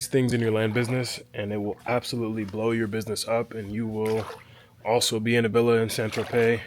things in your land business, and it will absolutely blow your business up, and you will also be in a villa in Saint Tropez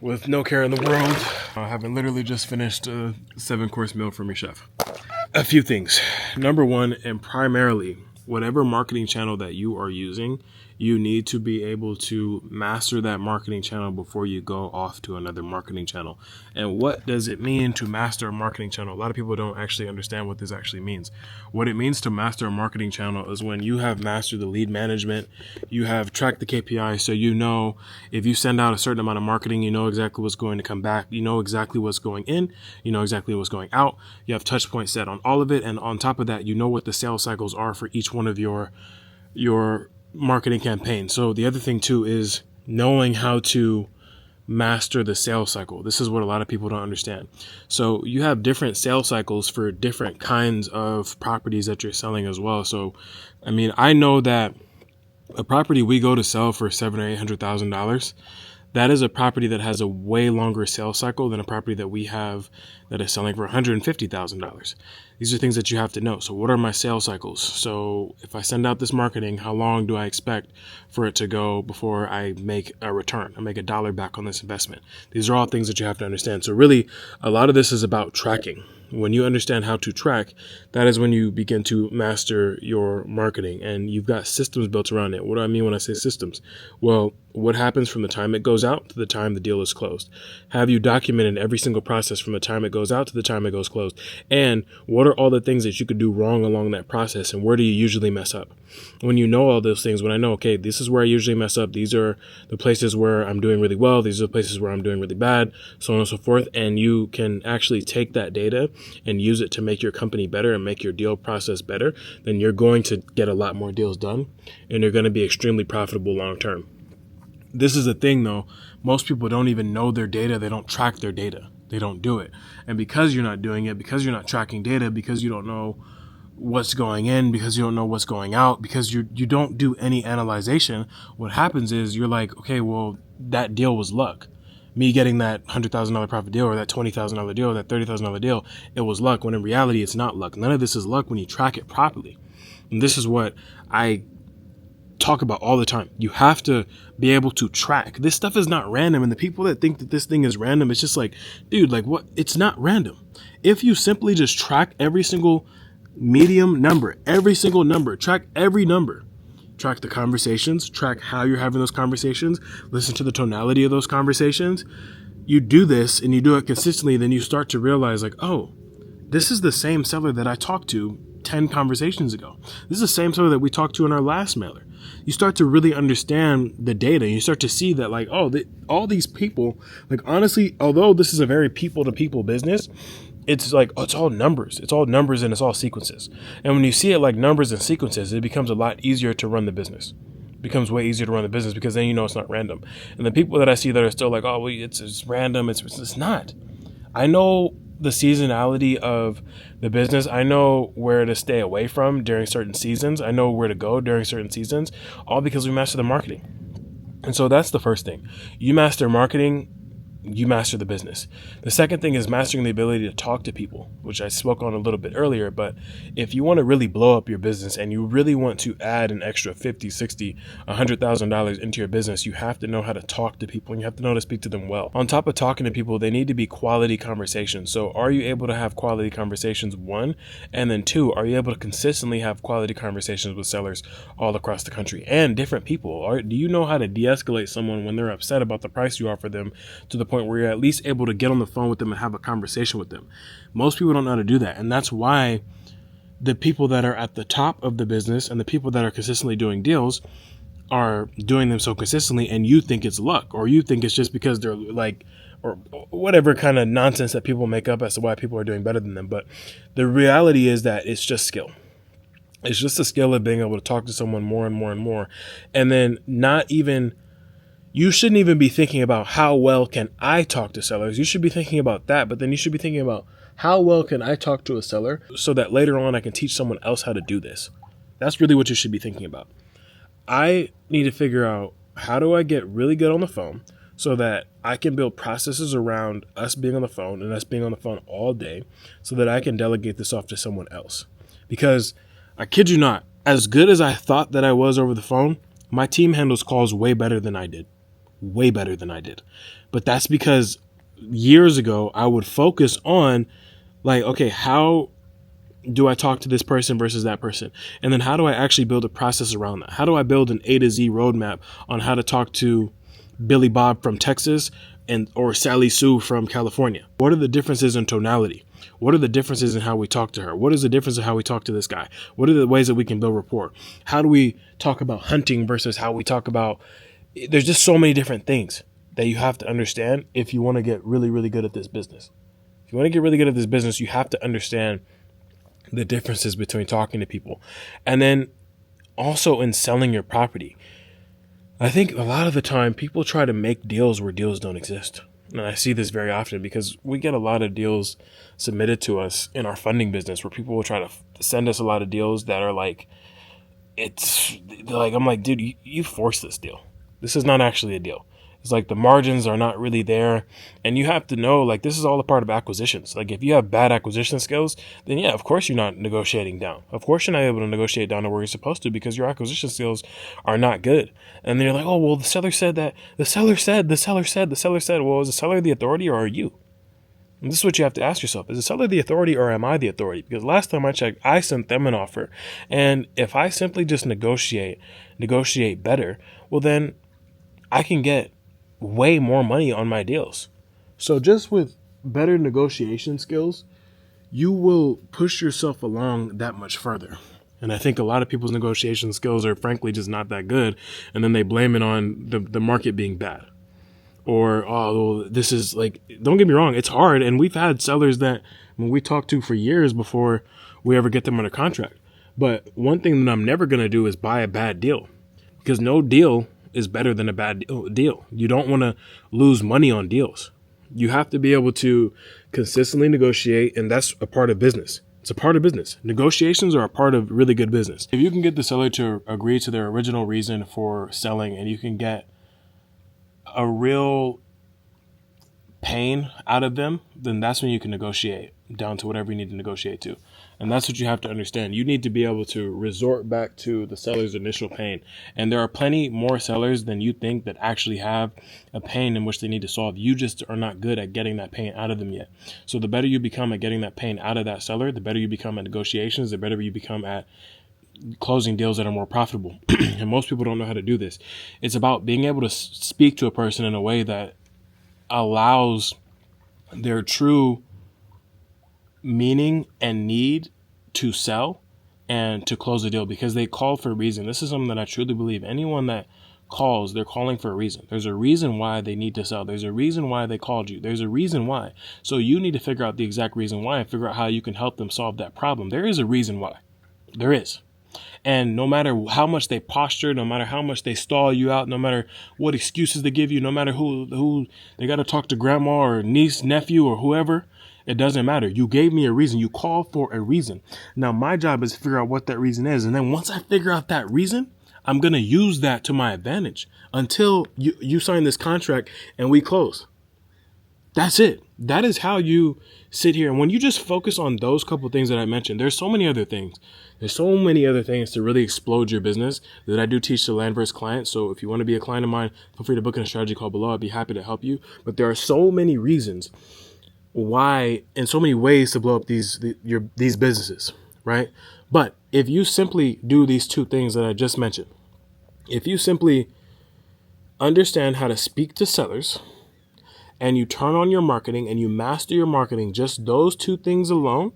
with no care in the world, having literally just finished a 7-course meal from your chef. A few things. Number one, and primarily, whatever marketing channel that you are using, you need to be able to master that marketing channel before you go off to another marketing channel. And what does it mean to master a marketing channel? A lot of people don't actually understand what this actually means. What it means to master a marketing channel is when you have mastered the lead management, you have tracked the KPI, so you know if you send out a certain amount of marketing, you know exactly what's going to come back, you know exactly what's going in, you know exactly what's going out, you have touch points set on all of it, and on top of that, you know what the sales cycles are for each one of your marketing campaign. So the other thing too is knowing how to master the sales cycle. This is what a lot of people don't understand. So you have different sales cycles for different kinds of properties that you're selling as well. So, I mean, I know that a property we go to sell for $700,000 or $800,000, that is a property that has a way longer sales cycle than a property that we have that is selling for $150,000. These are things that you have to know. So what are my sales cycles? So if I send out this marketing, how long do I expect for it to go before I make a return? I make $1 back on this investment. These are all things that you have to understand. So really, a lot of this is about tracking. When you understand how to track, that is when you begin to master your marketing, and you've got systems built around it. What do I mean when I say systems? Well, what happens from the time it goes out to the time the deal is closed? Have you documented every single process from the time it goes out to the time it goes closed? And what are all the things that you could do wrong along that process, and where do you usually mess up? When you know all those things, when I know, okay, this is where I usually mess up, these are the places where I'm doing really well, these are the places where I'm doing really bad, so on and so forth, and you can actually take that data and use it to make your company better and make your deal process better, then you're going to get a lot more deals done, and you're going to be extremely profitable long term. This is the thing though, most people don't even know their data, they don't track their data, they don't do it. And because you're not doing it, because you're not tracking data, because you don't know what's going in, because you don't know what's going out, because you don't do any analyzation, what happens is you're like, okay, well, that deal was luck. Me getting that $100,000 profit deal or that $20,000 deal or that $30,000 deal, it was luck, when in reality, it's not luck. None of this is luck when you track it properly. And this is what I talk about all the time. You have to be able to track. This stuff is not random. And the people that think that this thing is random, it's just like, dude, like what? It's not random. If you simply just track every single medium number, every single number, track every number, track the conversations, track how you're having those conversations, listen to the tonality of those conversations. You do this and you do it consistently, then you start to realize like, oh, this is the same seller that I talked to 10 conversations ago. This is the same seller that we talked to in our last mailer. You start to really understand the data. You start to see that like, oh, all these people, like honestly, although this is a very people-to-people business, it's like, oh, it's all numbers and it's all sequences. And when you see it like numbers and sequences, it becomes a lot easier to run the business. It becomes way easier to run the business because then you know it's not random. And the people that I see that are still like, oh, well, it's random, it's not. I know the seasonality of the business. I know where to stay away from during certain seasons. I know where to go during certain seasons, all because we master the marketing. And so that's the first thing. You master marketing, you master the business. The second thing is mastering the ability to talk to people, which I spoke on a little bit earlier. But if you want to really blow up your business and you really want to add an extra $50, $60, $100,000 into your business, you have to know how to talk to people and you have to know how to speak to them well. On top of talking to people, they need to be quality conversations. So are you able to have quality conversations, one? And then two, are you able to consistently have quality conversations with sellers all across the country and different people? Do you know how to de-escalate someone when they're upset about the price you offer them to the point where you're at least able to get on the phone with them and have a conversation with them? Most people don't know how to do that. And that's why the people that are at the top of the business and the people that are consistently doing deals are doing them so consistently, and you think it's luck, or you think it's just because they're like, or whatever kind of nonsense that people make up as to why people are doing better than them. But the reality is that it's just skill. It's just a skill of being able to talk to someone more and more and more. And then you shouldn't even be thinking about how well can I talk to sellers. You should be thinking about that, but then you should be thinking about how well can I talk to a seller so that later on I can teach someone else how to do this. That's really what you should be thinking about. I need to figure out, how do I get really good on the phone so that I can build processes around us being on the phone and us being on the phone all day so that I can delegate this off to someone else. Because I kid you not, as good as I thought that I was over the phone, my team handles calls way better than I did. Way better than I did. But that's because years ago, I would focus on, like, okay, how do I talk to this person versus that person? And then how do I actually build a process around that? How do I build an A to Z roadmap on how to talk to Billy Bob from Texas or Sally Sue from California? What are the differences in tonality? What are the differences in how we talk to her? What is the difference in how we talk to this guy? What are the ways that we can build rapport? How do we talk about hunting versus how we talk about... There's just so many different things that you have to understand if you want to get really, really good at this business. If you want to get really good at this business, you have to understand the differences between talking to people. And then also in selling your property. I think a lot of the time people try to make deals where deals don't exist. And I see this very often because we get a lot of deals submitted to us in our funding business where people will try to send us a lot of deals that are like, I'm like, dude, you forced this deal. This is not actually a deal. It's like the margins are not really there. And you have to know, like, this is all a part of acquisitions. Like, if you have bad acquisition skills, then yeah, of course you're not negotiating down. Of course you're not able to negotiate down to where you're supposed to because your acquisition skills are not good. And then you're like, oh, well, the seller said that. The seller said. Well, is the seller the authority or are you? And this is what you have to ask yourself. Is the seller the authority or am I the authority? Because last time I checked, I sent them an offer. And if I simply just negotiate better, well, then I can get way more money on my deals. So just with better negotiation skills, you will push yourself along that much further. And I think a lot of people's negotiation skills are frankly just not that good. And then they blame it on the market being bad. Or, oh, this is like, don't get me wrong, it's hard. And we've had sellers that when we talk to for years before we ever get them under contract. But one thing that I'm never going to do is buy a bad deal, because no deal is better than a bad deal. You don't want to lose money on deals. You have to be able to consistently negotiate, and that's a part of business. It's a part of business. Negotiations are a part of really good business. If you can get the seller to agree to their original reason for selling and you can get a real pain out of them, then that's when you can negotiate down to whatever you need to negotiate to. And that's what you have to understand. You need to be able to resort back to the seller's initial pain. And there are plenty more sellers than you think that actually have a pain in which they need to solve. You just are not good at getting that pain out of them yet. So the better you become at getting that pain out of that seller, the better you become at negotiations, the better you become at closing deals that are more profitable. And most people don't know how to do this. It's about being able to speak to a person in a way that allows their true meaning and need to sell and to close the deal, because they called for a reason. This is something that I truly believe. Anyone that calls, they're calling for a reason. There's a reason why they need to sell. There's a reason why they called you. There's a reason why. So you need to figure out the exact reason why and figure out how you can help them solve that problem. There is a reason why. There is. And no matter how much they posture, no matter how much they stall you out, no matter what excuses they give you, no matter who they got to talk to grandma or niece, nephew, or whoever, it doesn't matter. You gave me a reason. You called for a reason. Now, my job is to figure out what that reason is. And then once I figure out that reason, I'm going to use that to my advantage until you sign this contract and we close. That's it. That is how you sit here. And when you just focus on those couple things that I mentioned, there's so many other things. There's so many other things to really explode your business that I do teach to LandVerse clients. So if you want to be a client of mine, feel free to book in a strategy call below. I'd be happy to help you. But there are so many reasons why and so many ways to blow up these businesses, right? But if you simply do these two things that I just mentioned, if you simply understand how to speak to sellers and you turn on your marketing and you master your marketing, just those two things alone,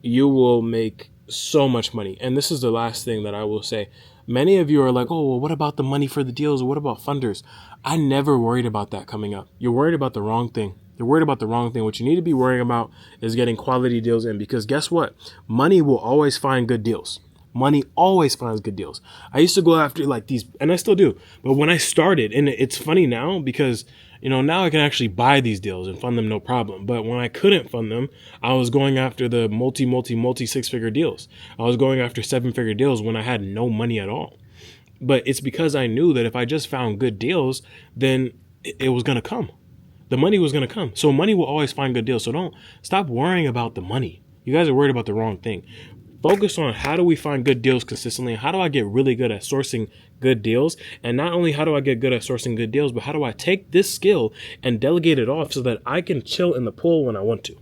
you will make so much money. And this is the last thing that I will say. Many of you are like, oh, well, what about the money for the deals? Or what about funders? I never worried about that coming up. You're worried about the wrong thing. You're worried about the wrong thing. What you need to be worrying about is getting quality deals in, because guess what? Money will always find good deals. Money always finds good deals. I used to go after like these, and I still do. But when I started, and it's funny now because, now I can actually buy these deals and fund them no problem. But when I couldn't fund them, I was going after the multi six-figure deals. I was going after 7-figure deals when I had no money at all. But it's because I knew that if I just found good deals, then it was going to come. The money was going to come. So money will always find good deals. So don't stop worrying about the money. You guys are worried about the wrong thing. focus on how do we find good deals consistently, and how do I get really good at sourcing good deals. And not only how do I get good at sourcing good deals, but how do I take this skill and delegate it off so that I can chill in the pool when I want to.